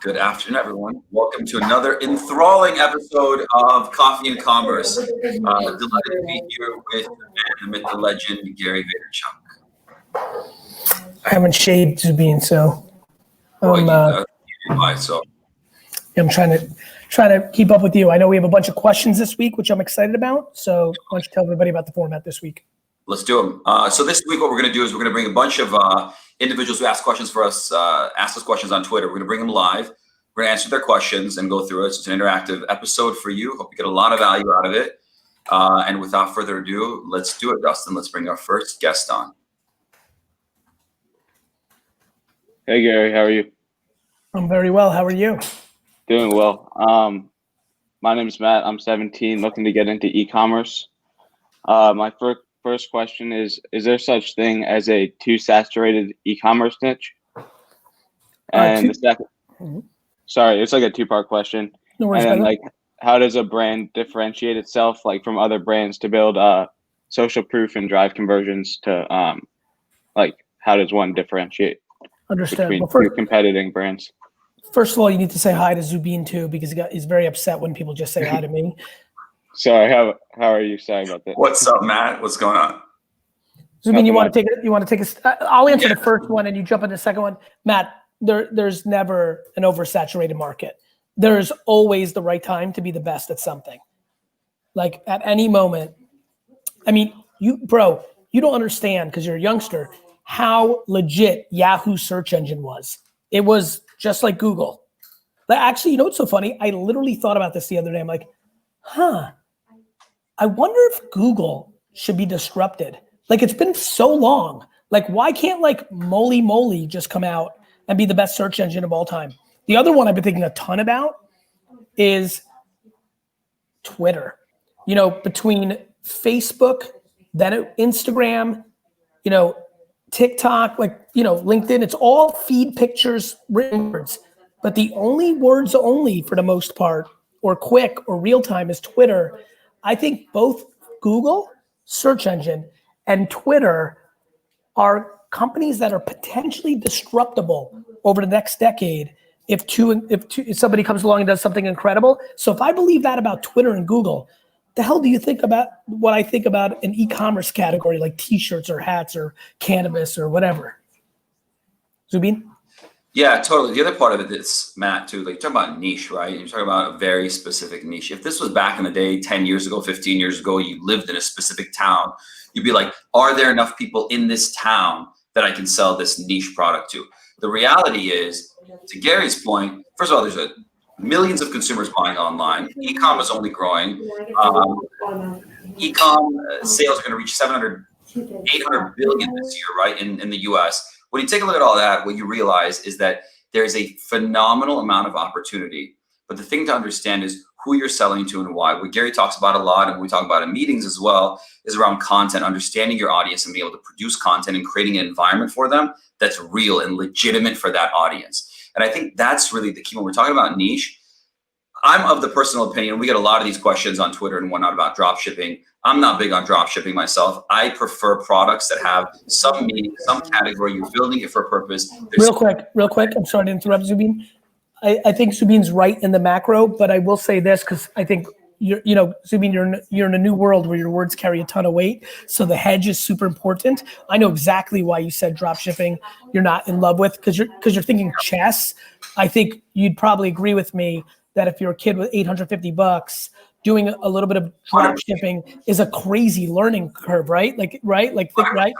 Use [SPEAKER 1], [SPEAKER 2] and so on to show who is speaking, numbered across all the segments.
[SPEAKER 1] Good afternoon, everyone. Welcome to another enthralling episode of Coffee and Commerce. Delighted to be here with the myth, the legend, Gary Vaynerchuk.
[SPEAKER 2] I haven't shaved, Zubin, so I'm trying to keep up with you. I know we have a bunch of questions this week, which I'm excited about. So why don't you tell everybody about the format this week?
[SPEAKER 1] Let's do them. So this week, what we're going to do is we're going to bring a bunch of individuals who ask questions for us, ask us questions on Twitter. We're going to bring them live. We're going to answer their questions and go through it. So it's an interactive episode for you. Hope you get a lot of value out of it. And without further ado, let's do it, Dustin. Let's bring our first guest on.
[SPEAKER 3] Hey, Gary. How are you?
[SPEAKER 2] I'm very well. How are you?
[SPEAKER 3] Doing well. My name is Matt. I'm 17, looking to get into e-commerce. My first question is there such thing as a too saturated e-commerce niche? And the second, sorry, it's like a two-part question.
[SPEAKER 2] No worries,
[SPEAKER 3] and then, how does a brand differentiate itself from other brands to build social proof and drive conversions to how does one differentiate between two competing brands?
[SPEAKER 2] First of all, you need to say hi to Zubin too, because he's very upset when people just say hi to me.
[SPEAKER 3] Sorry, how are you? Sorry about that.
[SPEAKER 1] What's up, Matt? What's going on?
[SPEAKER 2] Zubin, you want to take a I'll answer the first one and you jump into the second one. Matt, there's never an oversaturated market. There's always the right time to be the best at something. Like at any moment. I mean, you don't understand because you're a youngster how legit Yahoo search engine was. It was just like Google. But actually, you know what's so funny? I literally thought about this the other day. I'm like, I wonder if Google should be disrupted. It's been so long. Why can't Moly Moly just come out and be the best search engine of all time? The other one I've been thinking a ton about is Twitter. Between Facebook, then Instagram, TikTok, LinkedIn, it's all feed pictures, written words. But the only words only for the most part, or quick or real time, is Twitter. I think both Google, search engine, and Twitter are companies that are potentially disruptable over the next decade if somebody comes along and does something incredible. So if I believe that about Twitter and Google, the hell do you think about what I think about an e-commerce category like t-shirts or hats or cannabis or whatever? Zubin?
[SPEAKER 1] Yeah, totally. The other part of it is, Matt, too, you're talking about niche, right? You're talking about a very specific niche. If this was back in the day, 10 years ago, 15 years ago, you lived in a specific town, you'd be like, are there enough people in this town that I can sell this niche product to? The reality is, to Gary's point, first of all, there's millions of consumers buying online. E-com is only growing. E-com sales are going to reach 800 billion this year, right, in the US. When you take a look at all that, what you realize is that there's a phenomenal amount of opportunity. But the thing to understand is who you're selling to and why. What Gary talks about a lot, and we talk about in meetings as well, is around content, understanding your audience and being able to produce content and creating an environment for them that's real and legitimate for that audience. And I think that's really the key when we're talking about niche. I'm of the personal opinion, we get a lot of these questions on Twitter and whatnot about drop shipping. I'm not big on drop shipping myself. I prefer products that have some meaning, some category. You're building it for a purpose.
[SPEAKER 2] Real quick. I'm sorry to interrupt, Zubin. I think Zubin's right in the macro, but I will say this because I think Zubin, you're in a new world where your words carry a ton of weight. So the hedge is super important. I know exactly why you said drop shipping you're not in love with because you're thinking chess. I think you'd probably agree with me that if you're a kid with $850, doing a little bit of drop shipping is a crazy learning curve, right? Right?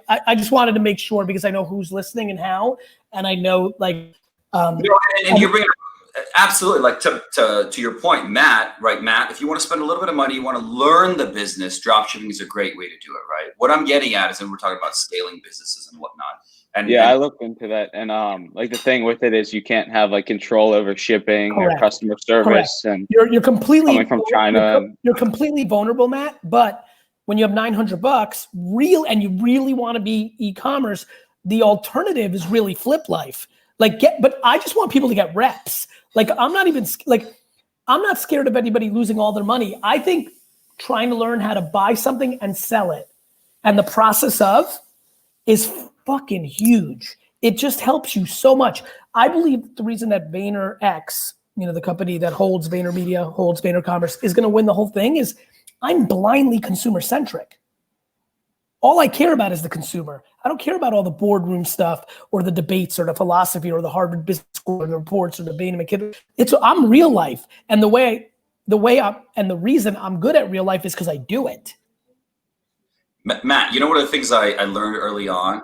[SPEAKER 2] I just wanted to make sure because I know who's listening and how, and I know
[SPEAKER 1] and you bring it up, absolutely, to your point, Matt, right? Matt, if you want to spend a little bit of money, you want to learn the business, drop shipping is a great way to do it, right? What I'm getting at is, and we're talking about scaling businesses and whatnot.
[SPEAKER 3] I looked into that, and the thing with it is you can't have control over shipping or customer service.
[SPEAKER 2] Correct.
[SPEAKER 3] And
[SPEAKER 2] you're completely
[SPEAKER 3] coming from China.
[SPEAKER 2] You're completely vulnerable, Matt. But when you have $900, and you really want to be e-commerce, the alternative is really Flip Life. But I just want people to get reps. I'm not scared of anybody losing all their money. I think trying to learn how to buy something and sell it, and the process of is fucking huge. It just helps you so much. I believe the reason that VaynerX, the company that holds VaynerMedia, holds VaynerCommerce, is going to win the whole thing is I'm blindly consumer centric. All I care about is the consumer. I don't care about all the boardroom stuff or the debates or the philosophy or the Harvard Business School or the reports or the Bain and McKinney. I'm real life, and the reason I'm good at real life is because I do it.
[SPEAKER 1] Matt, one of the things I learned early on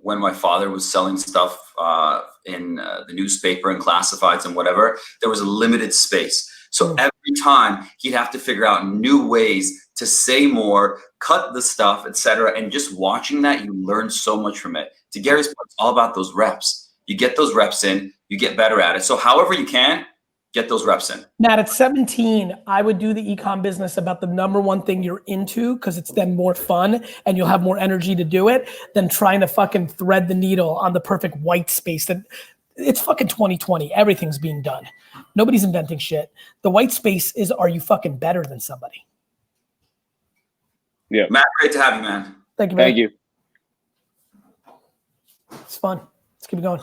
[SPEAKER 1] when my father was selling stuff in the newspaper and classifieds and whatever, there was a limited space. So every time he'd have to figure out new ways to say more, cut the stuff, etc. And just watching that, you learn so much from it. To Gary's point, it's all about those reps. You get those reps in, you get better at it. So however you can, get those reps in.
[SPEAKER 2] Matt, at 17, I would do the e-com business about the number one thing you're into, because it's then more fun and you'll have more energy to do it than trying to fucking thread the needle on the perfect white space. That it's fucking 2020. Everything's being done. Nobody's inventing shit. The white space is, are you fucking better than somebody?
[SPEAKER 3] Yeah.
[SPEAKER 1] Matt, great to have you, man.
[SPEAKER 2] Thank you, man.
[SPEAKER 3] Thank you.
[SPEAKER 2] It's fun. Let's keep it going.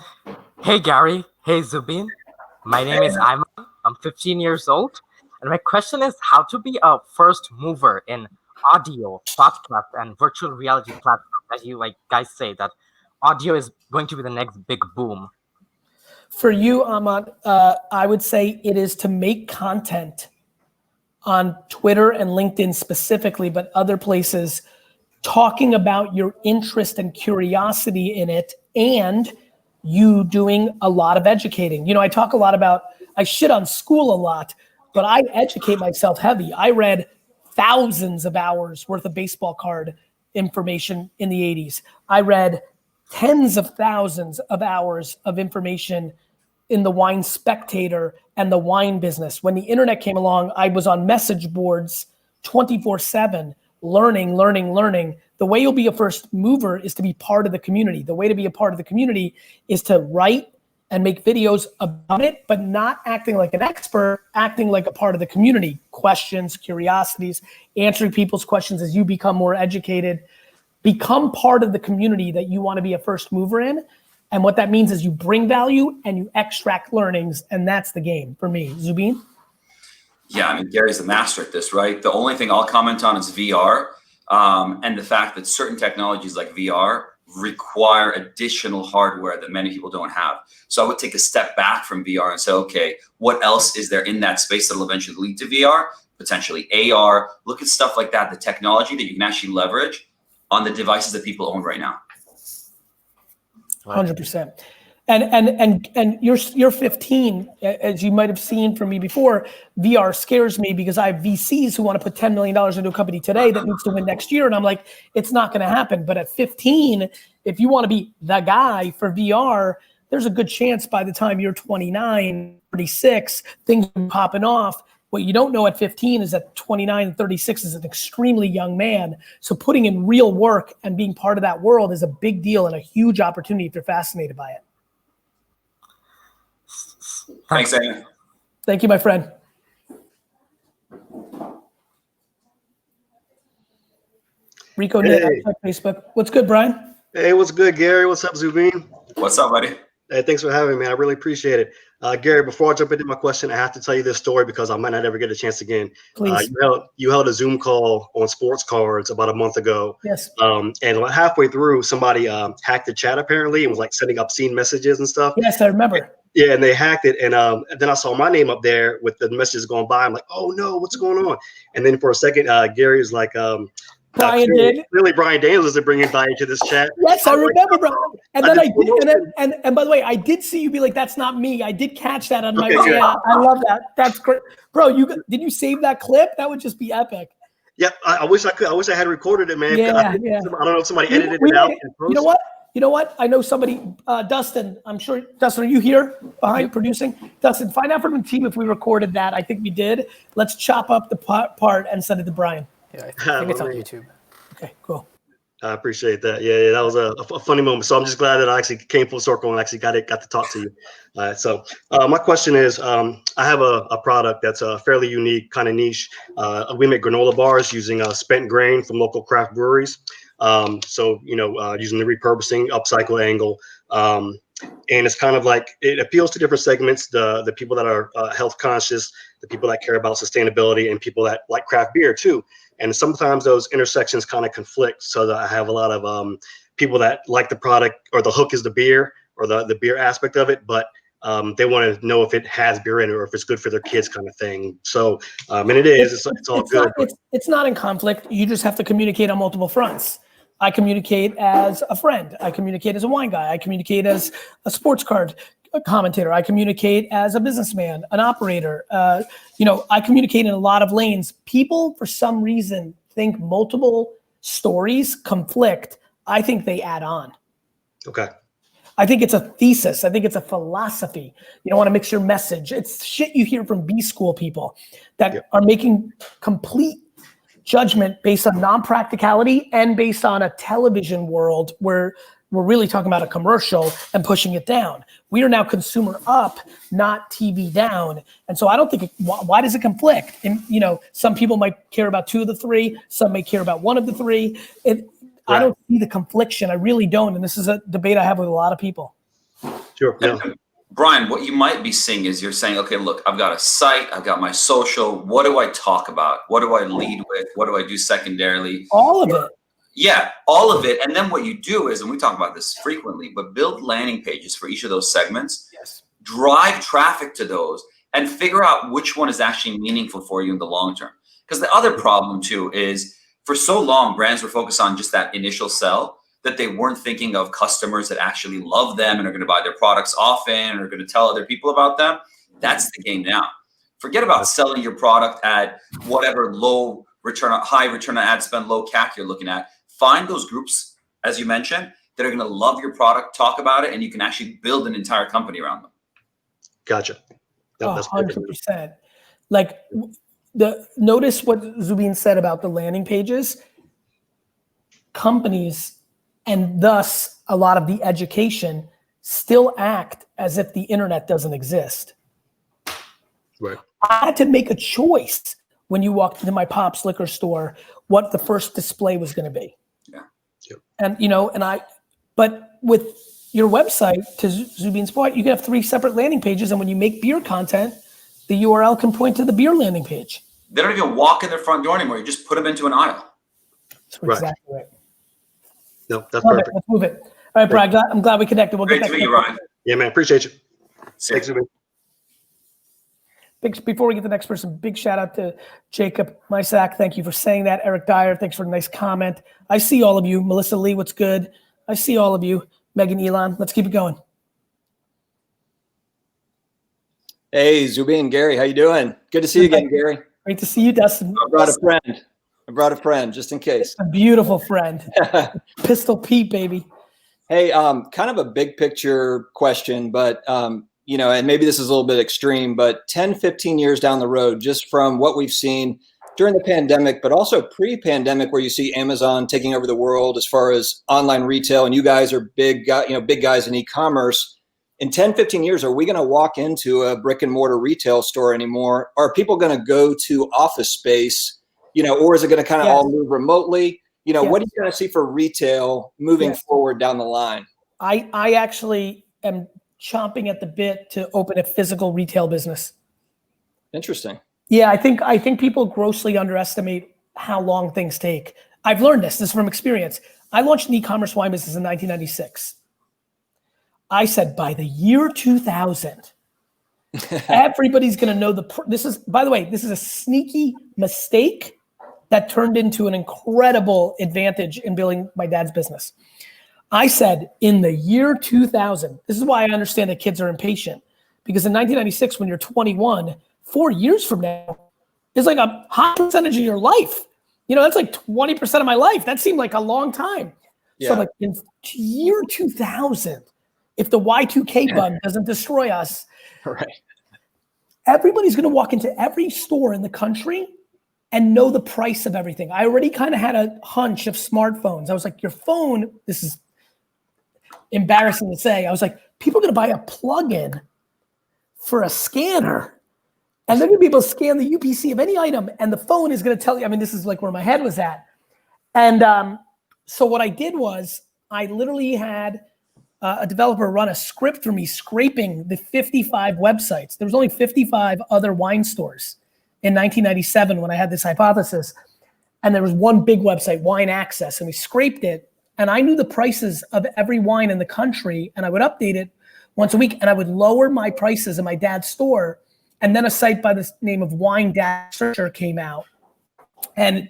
[SPEAKER 4] Hey, Gary. Hey, Zubin. My name is Ayman. I'm 15 years old. And my question is how to be a first mover in audio, podcast, and virtual reality platform. As you guys say that audio is going to be the next big boom.
[SPEAKER 2] For you, Ahmad, I would say it is to make content on Twitter and LinkedIn specifically, but other places, talking about your interest and curiosity in it, and you doing a lot of educating. I talk a lot about, I shit on school a lot, but I educate myself heavy. I read thousands of hours worth of baseball card information in the 80s. I read tens of thousands of hours of information in the Wine Spectator and the wine business. When the internet came along, I was on message boards 24/7, learning. The way you'll be a first mover is to be part of the community. The way to be a part of the community is to write and make videos about it, but not acting like an expert, acting like a part of the community. Questions, curiosities, answering people's questions as you become more educated. Become part of the community that you want to be a first mover in. And what that means is you bring value and you extract learnings, and that's the game for me. Zubin?
[SPEAKER 1] Yeah, Gary's the master at this, right? The only thing I'll comment on is VR, and the fact that certain technologies like VR require additional hardware that many people don't have. So I would take a step back from VR and say, okay, what else is there in that space that'll eventually lead to VR? Potentially AR. Look at stuff like that, the technology that you can actually leverage on the devices that people own right now.
[SPEAKER 2] 100%. And you're 15, as you might have seen from me before. VR scares me because I have VCs who want to put $10 million into a company today that needs to win next year. And I'm like, it's not going to happen. But at 15, if you want to be the guy for VR, there's a good chance by the time you're 29, 36, things are popping off. What you don't know at 15 is that 29 and 36 is an extremely young man. So putting in real work and being part of that world is a big deal and a huge opportunity if you're fascinated by it.
[SPEAKER 1] Thanks, Aaron.
[SPEAKER 2] Thank you, my friend. Rico Nick on Facebook. What's good, Brian?
[SPEAKER 5] Hey, what's good, Gary? What's up, Zubin?
[SPEAKER 1] What's up, buddy?
[SPEAKER 5] Hey, thanks for having me. I really appreciate it. Gary, before I jump into my question, I have to tell you this story because I might not ever get a chance again.
[SPEAKER 2] Please.
[SPEAKER 5] You held a Zoom call on sports cards about a month ago.
[SPEAKER 2] Yes.
[SPEAKER 5] And halfway through, somebody hacked the chat apparently and was sending obscene messages and stuff.
[SPEAKER 2] Yes, I remember.
[SPEAKER 5] Yeah, and they hacked it. And then I saw my name up there with the messages going by. I'm like, oh no, what's going on? And then for a second, Gary was like,
[SPEAKER 2] Brian did.
[SPEAKER 5] Really, Brian Daniels is bringing value to this chat.
[SPEAKER 2] Yes, I remember, bro. And then I did, and by the way, I did see you be like, "That's not me." I did catch that on my.
[SPEAKER 5] Okay,
[SPEAKER 2] yeah, I love that. That's great, bro. Did you save that clip? That would just be epic.
[SPEAKER 5] Yeah, I wish I could. I wish I had recorded it, man.
[SPEAKER 2] Yeah.
[SPEAKER 5] I don't know if somebody edited it out.
[SPEAKER 2] You know what? I know somebody. Dustin. I'm sure. Dustin, are you here behind producing? Dustin, find out from the team if we recorded that. I think we did. Let's chop up the part and send it to Brian.
[SPEAKER 6] Yeah, I think it's on YouTube.
[SPEAKER 2] Okay, cool.
[SPEAKER 5] I appreciate that. Yeah, that was a funny moment. So I'm just glad that I actually came full circle and actually got to talk to you. So my question is, I have a product that's fairly unique, kind of niche. We make granola bars using spent grain from local craft breweries. So using the repurposing upcycle angle, And it's kind of like it appeals to different segments: the people that are health conscious, the people that care about sustainability, and people that like craft beer too. And sometimes those intersections kind of conflict. So that I have a lot of people that like the product, or the hook is the beer, or the beer aspect of it, but they want to know if it has beer in it or if it's good for their kids, kind of thing. So, and it is. It's all good.
[SPEAKER 2] It's not in conflict. You just have to communicate on multiple fronts. I communicate as a friend. I communicate as a wine guy. I communicate as a sports card commentator. I communicate as a businessman, an operator. I communicate in a lot of lanes. People, for some reason, think multiple stories conflict. I think they add on.
[SPEAKER 5] Okay.
[SPEAKER 2] I think it's a thesis. I think it's a philosophy. You don't want to mix your message. It's shit you hear from B school people that are making complete judgment based on non-practicality and based on a television world where we're really talking about a commercial and pushing it down. We are now consumer up, not TV down. And so I don't think, why does it conflict? And, some people might care about 2 of the 3, some may care about 1 of the 3. I don't see the confliction. I really don't. And this is a debate I have with a lot of people.
[SPEAKER 5] Sure. Yeah.
[SPEAKER 1] Brian, what you might be seeing is you're saying, okay, look, I've got a site, I've got my social. What do I talk about? What do I lead with? What do I do secondarily?
[SPEAKER 2] All of it.
[SPEAKER 1] Yeah, all of it. And then what you do is, and we talk about this frequently, but build landing pages for each of those segments.
[SPEAKER 2] Yes.
[SPEAKER 1] Drive traffic to those and figure out which one is actually meaningful for you in the long term. Because the other problem too is, for so long, brands were focused on just that initial sell, that they weren't thinking of customers that actually love them and are going to buy their products often and are going to tell other people about them. That's the game now. Forget about selling your product at whatever high return on ad spend, low CAC you're looking at. Find those groups, as you mentioned, that are going to love your product, talk about it, and you can actually build an entire company around them.
[SPEAKER 5] Gotcha.
[SPEAKER 2] That's 100%. Like, notice what Zubin said about the landing pages. Companies, and thus a lot of the education, still act as if the internet doesn't exist.
[SPEAKER 5] Right.
[SPEAKER 2] I had to make a choice when you walked into my Pop's liquor store what the first display was going to be.
[SPEAKER 1] Yeah.
[SPEAKER 5] Yep.
[SPEAKER 2] And but with your website, to Zubin's point, you can have 3 separate landing pages, and when you make beer content, the URL can point to the beer landing page.
[SPEAKER 1] They don't even walk in their front door anymore. You just put them into an aisle.
[SPEAKER 2] That's exactly right.
[SPEAKER 5] No, that's
[SPEAKER 2] Love
[SPEAKER 5] perfect.
[SPEAKER 2] Let's move it. All right, Brian, I'm glad we connected. We'll
[SPEAKER 1] Great
[SPEAKER 2] get
[SPEAKER 1] to
[SPEAKER 2] back
[SPEAKER 1] meet you, Ryan.
[SPEAKER 5] Yeah, man. Appreciate you.
[SPEAKER 1] Thanks,
[SPEAKER 5] Zubin.
[SPEAKER 2] Before we get to the next person, big shout out to Jacob Mysak. Thank you for saying that. Eric Dyer, thanks for a nice comment. I see all of you. Melissa Lee, what's good? I see all of you. Megan Elon, let's keep it going.
[SPEAKER 6] Hey, Zubin, Gary, how you doing? Good to see you again, Gary.
[SPEAKER 2] Great to see you, Dustin.
[SPEAKER 6] I brought a friend just in case.
[SPEAKER 2] A beautiful friend. Pistol Pete, baby.
[SPEAKER 6] Hey, kind of a big picture question, but and maybe this is a little bit extreme, but 10, 15 years down the road, just from what we've seen during the pandemic, but also pre-pandemic, where you see Amazon taking over the world as far as online retail, and you guys are big guys in e-commerce. In 10, 15 years, are we going to walk into a brick and mortar retail store anymore? Are people going to go to office space, or is it going to kind of all move remotely? What are you going to see for retail moving forward down the line?
[SPEAKER 2] I actually am chomping at the bit to open a physical retail business.
[SPEAKER 6] Interesting.
[SPEAKER 2] Yeah, I think people grossly underestimate how long things take. I've learned this is from experience. I launched an e-commerce wine business in 1996. I said by the year 2000, everybody's going to know this is a sneaky mistake that turned into an incredible advantage in building my dad's business. I said in the year 2000, this is why I understand that kids are impatient, because in 1996, when you're 21, 4 years from now is like a high percentage of your life. That's like 20% of my life. That seemed like a long time. Yeah. So like in year 2000, if the Y2K bug doesn't destroy us,
[SPEAKER 6] right, everybody's
[SPEAKER 2] going to walk into every store in the country and know the price of everything. I already kind of had a hunch of smartphones. I was like, your phone, this is embarrassing to say. I was like, people are going to buy a plug-in for a scanner, and they're going to be able to scan the UPC of any item, and the phone is going to tell you. I mean, this is like where my head was at. And so what I did was I literally had a developer run a script for me scraping the 55 websites. There was only 55 other wine stores in 1997 when I had this hypothesis. And there was one big website, Wine Access, and we scraped it. And I knew the prices of every wine in the country, and I would update it once a week, and I would lower my prices in my dad's store. And then a site by the name of Wine Data Searcher came out and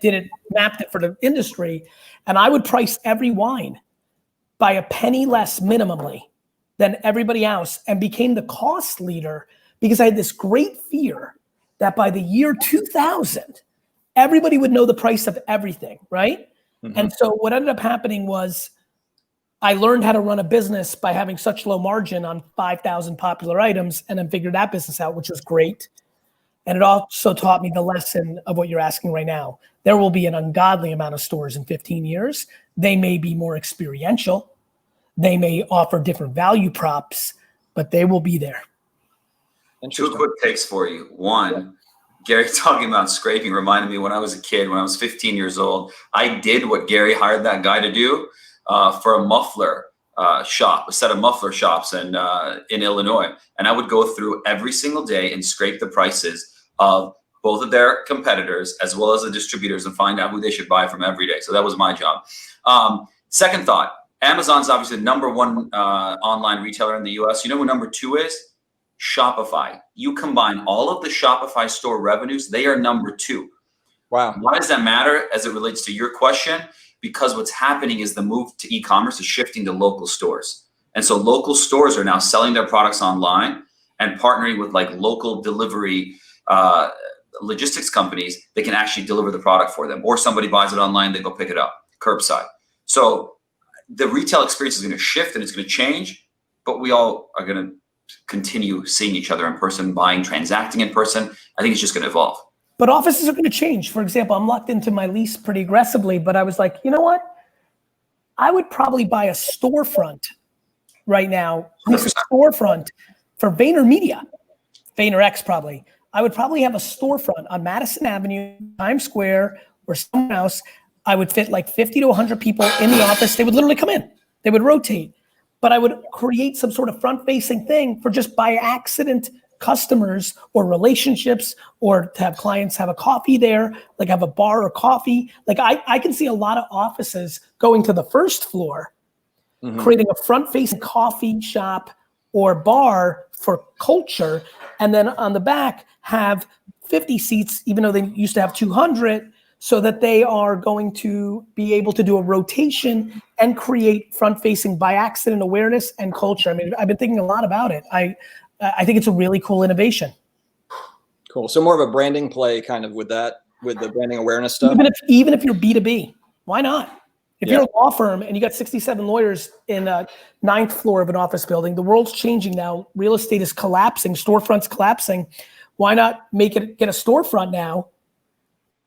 [SPEAKER 2] mapped it for the industry. And I would price every wine by a penny less minimally than everybody else, and became the cost leader because I had this great fear that by the year 2000, everybody would know the price of everything, right? Mm-hmm. And so what ended up happening was I learned how to run a business by having such low margin on 5,000 popular items, and then figured that business out, which was great. And it also taught me the lesson of what you're asking right now. There will be an ungodly amount of stores in 15 years. They may be more experiential. They may offer different value props, but they will be there.
[SPEAKER 1] Two quick takes for you. One, Gary talking about scraping reminded me when I was a kid, when I was 15 years old, I did what Gary hired that guy to do for a muffler shop, a set of muffler shops in Illinois. And I would go through every single day and scrape the prices of both of their competitors as well as the distributors and find out who they should buy from every day. So that was my job. Second thought, Amazon's obviously the number one online retailer in the US. You know who number two is? Shopify. You combine all of the Shopify store revenues, they are number two.
[SPEAKER 6] Wow.
[SPEAKER 1] Why does that matter as it relates to your question? Because what's happening is the move to e-commerce is shifting to local stores. And so local stores are now selling their products online and partnering with like local delivery logistics companies that can actually deliver the product for them. Or somebody buys it online, they go pick it up, curbside. So the retail experience is going to shift and it's going to change, but we all are going to continue seeing each other in person, buying, transacting in person. I think it's just going to evolve.
[SPEAKER 2] But offices are going to change. For example, I'm locked into my lease pretty aggressively, but I was like, you know what? I would probably buy a storefront right now, a storefront for VaynerMedia, VaynerX probably. I would probably have a storefront on Madison Avenue, Times Square, or somewhere else. I would fit like 50 to 100 people in the office. They would literally come in. They would rotate. But I would create some sort of front-facing thing for just by accident customers or relationships, or to have clients have a coffee there, like have a bar or coffee. Like I can see a lot of offices going to the first floor, creating a front-facing coffee shop or bar for culture, and then on the back have 50 seats, even though they used to have 200, so that they are going to be able to do a rotation and create front-facing by accident awareness and culture. I mean, I've been thinking a lot about it. I think it's a really cool innovation.
[SPEAKER 6] Cool. So more of a branding play kind of with that, with the branding awareness stuff.
[SPEAKER 2] Even if you're B2B, why not? If you're a law firm and you got 67 lawyers in a 9th floor of an office building, the world's changing now. Real estate is collapsing, storefronts collapsing. Why not get a storefront now?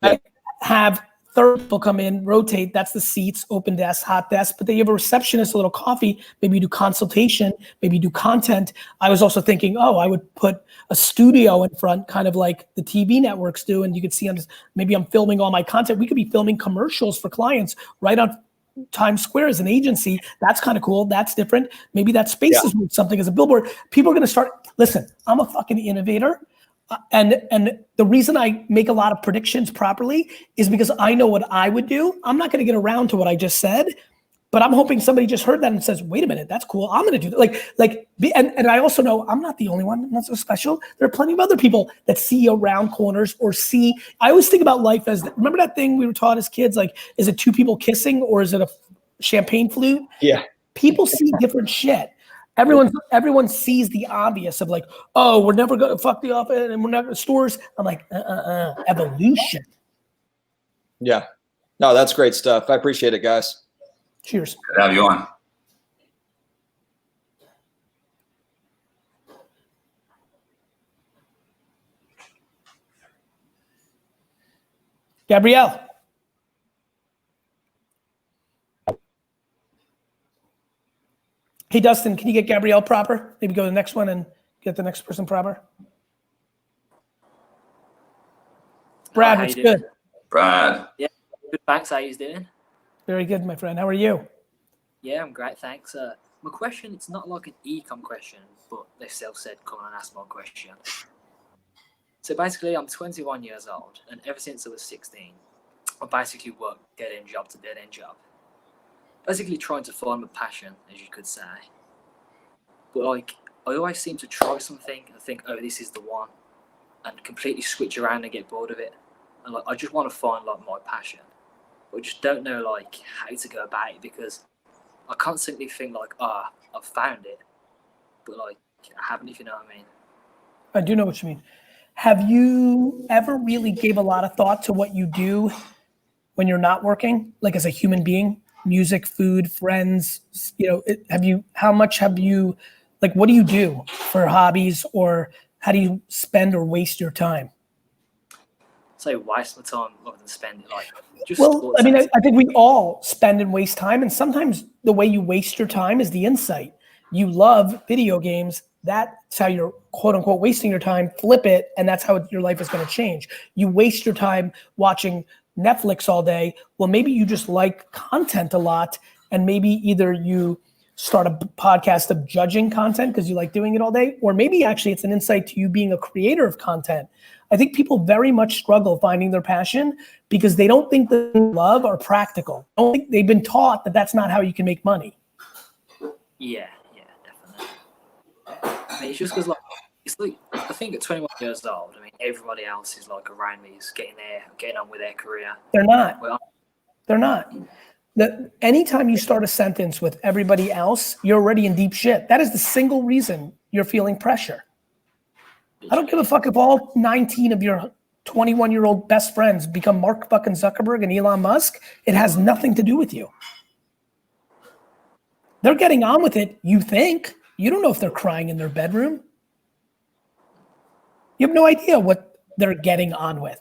[SPEAKER 2] Yeah. Have 30 people come in, rotate, that's the seats, open desk, hot desk, but then you have a receptionist, a little coffee, maybe you do consultation, maybe you do content. I was also thinking, I would put a studio in front, kind of like the TV networks do, and you could see maybe I'm filming all my content. We could be filming commercials for clients right on Times Square as an agency. That's kind of cool, that's different. Maybe that space is something as a billboard. People are gonna start, listen, I'm a fucking innovator. And the reason I make a lot of predictions properly is because I know what I would do. I'm not going to get around to what I just said, but I'm hoping somebody just heard that and says, wait a minute, that's cool. I'm going to do that. And I also know I'm not the only one. I'm not so special. There are plenty of other people that see around corners or see. I always think about life as, remember that thing we were taught as kids? Like, is it two people kissing or is it a champagne flute?
[SPEAKER 6] Yeah.
[SPEAKER 2] People see different shit. Everyone sees the obvious of like, we're never gonna fuck the office and we're not gonna stores. I'm like, evolution.
[SPEAKER 6] Yeah. No, that's great stuff. I appreciate it, guys.
[SPEAKER 2] Cheers.
[SPEAKER 1] Good to have you on.
[SPEAKER 2] Gabrielle. Hey, Dustin, can you get Gabrielle proper? Maybe go to the next one and get the next person proper. Brad, what's good?
[SPEAKER 1] Brad.
[SPEAKER 7] Yeah, good. Thanks. How you doing?
[SPEAKER 2] Very good, my friend. How are you?
[SPEAKER 7] Yeah, I'm great. Thanks. my question, it's not like an ecom question, but they self-said, come on and ask my question. So basically, I'm 21 years old, and ever since I was 16, I basically worked dead-end job to dead-end job. Basically trying to find my passion, as you could say. But like, I always seem to try something and think, oh, this is the one, and completely switch around and get bored of it. And like, I just want to find like my passion, but I just don't know like how to go about it, because I constantly think like, I've found it, but like I haven't, if you know what I mean.
[SPEAKER 2] I do know what you mean. Have you ever really gave a lot of thought to what you do when you're not working, like as a human being? Music, food, friends, how much have you, like, what do you do for hobbies, or how do you spend or waste your time?
[SPEAKER 7] So waste my time rather than spend it, like just.
[SPEAKER 2] Well, I mean, I think we all spend and waste time, and sometimes the way you waste your time is the insight. You love video games. That's how you're quote unquote wasting your time. Flip it, and that's how your life is going to change. You waste your time watching Netflix all day. Well, maybe you just like content a lot, and maybe either you start a podcast of judging content because you like doing it all day, or maybe actually it's an insight to you being a creator of content. I think people very much struggle finding their passion because they don't think that love are practical. I don't think they've been taught that that's not how you can make money.
[SPEAKER 7] Yeah, definitely. I mean, it's just because like I think at 21 years old, I mean, everybody else is like around me is getting on with their career.
[SPEAKER 2] They're not.
[SPEAKER 7] Well,
[SPEAKER 2] they're not. Anytime you start a sentence with everybody else, you're already in deep shit. That is the single reason you're feeling pressure. I don't give a fuck if all 19 of your 21-year-old best friends become Mark fucking Zuckerberg and Elon Musk. It has nothing to do with you. They're getting on with it, you think. You don't know if they're crying in their bedroom. You have no idea what they're getting on with.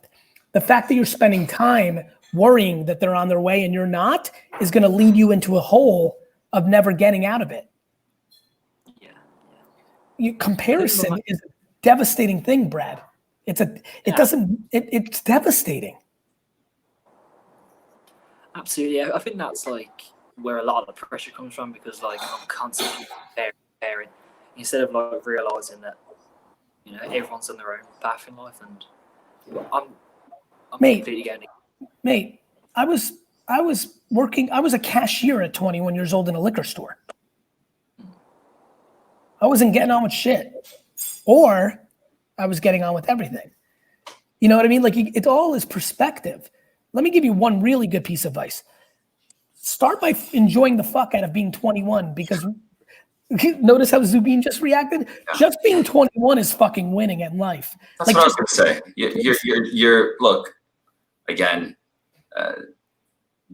[SPEAKER 2] The fact that you're spending time worrying that they're on their way and you're not is going to lead you into a hole of never getting out of it. Comparison is a devastating thing, Brad. It's devastating.
[SPEAKER 7] Absolutely. I think that's like where a lot of the pressure comes from, because like I'm constantly comparing instead of like realizing that, you know, everyone's on their own path in life, and I'm completely getting it.
[SPEAKER 2] Mate, I was a cashier at 21 years old in a liquor store. I wasn't getting on with shit, or I was getting on with everything. You know what I mean? Like, it all is perspective. Let me give you one really good piece of advice. Start by enjoying the fuck out of being 21, because notice how Zubin just reacted? Yeah. Just being 21 is fucking winning at life.
[SPEAKER 1] That's like, what I was gonna say. You're look, again,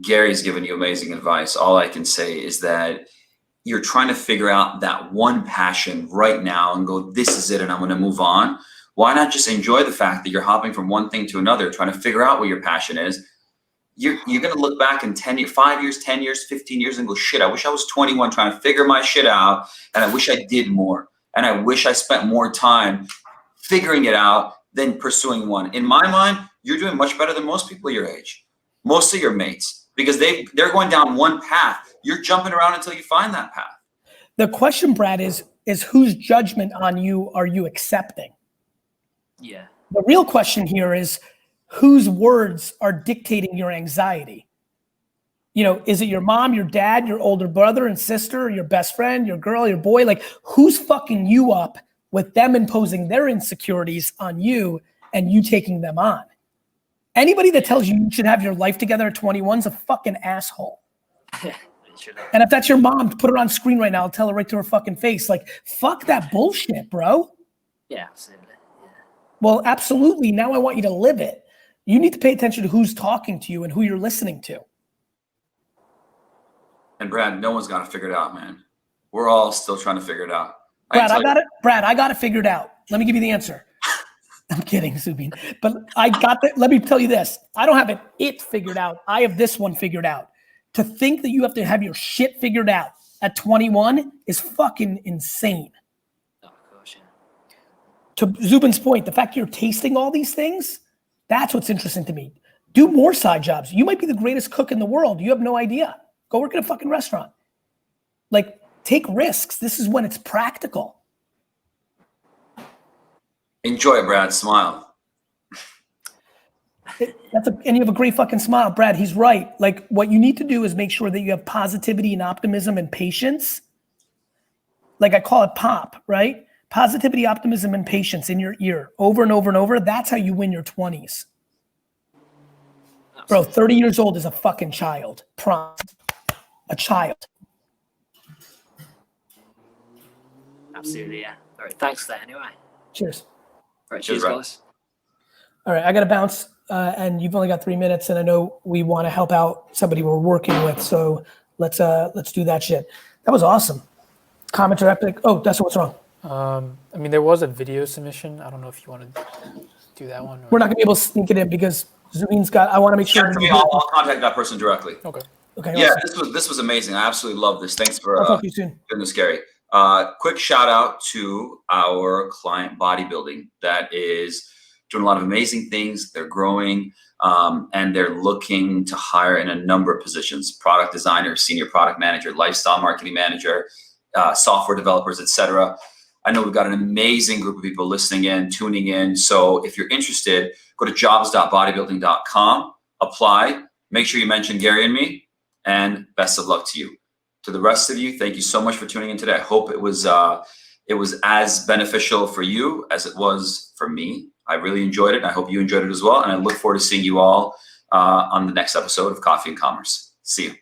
[SPEAKER 1] Gary's given you amazing advice. All I can say is that you're trying to figure out that one passion right now and go, this is it, and I'm gonna move on. Why not just enjoy the fact that you're hopping from one thing to another, trying to figure out what your passion is? You're going to look back in 10 years, 5 years, 10 years, 15 years and go, shit, I wish I was 21 trying to figure my shit out. And I wish I did more. And I wish I spent more time figuring it out than pursuing one. In my mind, you're doing much better than most people your age, most of your mates, because they're going down one path. You're jumping around until you find that path.
[SPEAKER 2] The question, Brad, is whose judgment on you are you accepting?
[SPEAKER 7] Yeah.
[SPEAKER 2] The real question here is, whose words are dictating your anxiety? You know, is it your mom, your dad, your older brother and sister, your best friend, your girl, your boy? Like, who's fucking you up with them imposing their insecurities on you and you taking them on? Anybody that tells you should have your life together at 21 is a fucking asshole. And if that's your mom, put her on screen right now. I'll tell her right to her fucking face. Like, fuck that bullshit, bro.
[SPEAKER 7] Yeah, absolutely. Yeah.
[SPEAKER 2] Well, absolutely. Now I want you to live it. You need to pay attention to who's talking to you and who you're listening to.
[SPEAKER 1] And Brad, no one's got to figure it out, man. We're all still trying to figure it out.
[SPEAKER 2] Brad, I got it figured out. Let me give you the answer. I'm kidding, Zubin. But I got that. Let me tell you this. I don't have it figured out. I have this one figured out. To think that you have to have your shit figured out at 21 is fucking insane.
[SPEAKER 7] Oh, gosh, yeah.
[SPEAKER 2] To Zubin's point, the fact you're tasting all these things, that's what's interesting to me. Do more side jobs. You might be the greatest cook in the world. You have no idea. Go work at a fucking restaurant. Like, Take risks. This is when it's practical.
[SPEAKER 1] Enjoy it, Brad. Smile.
[SPEAKER 2] And you have a great fucking smile, Brad. He's right. Like, what you need to do is make sure that you have positivity and optimism and patience. Like, I call it POP, right? Positivity, optimism, and patience in your ear over and over and over. That's how you win your 20s. Bro, 30 years old is a fucking child. A child.
[SPEAKER 7] Absolutely, yeah. All right, thanks for that anyway.
[SPEAKER 2] Cheers.
[SPEAKER 7] All right,
[SPEAKER 1] Cheers,
[SPEAKER 7] cheers,
[SPEAKER 1] Brad.
[SPEAKER 7] guys.
[SPEAKER 2] All right, I got to bounce, and you've only got 3 minutes, and I know we want to help out somebody we're working with, so let's do that shit. That was awesome. Comments are epic. Oh, that's what's wrong.
[SPEAKER 8] I mean, there was a video submission. I don't know if you want to do that one. Or...
[SPEAKER 2] We're not gonna be able to sneak it in because Zubin's got. I want to make sure.
[SPEAKER 1] Send it to me. I'll contact that person directly.
[SPEAKER 8] Okay.
[SPEAKER 2] Okay.
[SPEAKER 1] Yeah,
[SPEAKER 2] Awesome.
[SPEAKER 1] this was amazing. I absolutely love this. Thanks for
[SPEAKER 2] I'll talk to you soon.
[SPEAKER 1] doing this, Gary. Quick shout out to our client Bodybuilding that is doing a lot of amazing things. They're growing and they're looking to hire in a number of positions: product designer, senior product manager, lifestyle marketing manager, software developers, etc. I know we've got an amazing group of people listening in, tuning in. So if you're interested, go to jobs.bodybuilding.com, apply, make sure you mention Gary and me, and best of luck to you. To the rest of you, thank you so much for tuning in today. I hope it was as beneficial for you as it was for me. I really enjoyed it. And I hope you enjoyed it as well. And I look forward to seeing you all on the next episode of Coffee and Commerce. See you.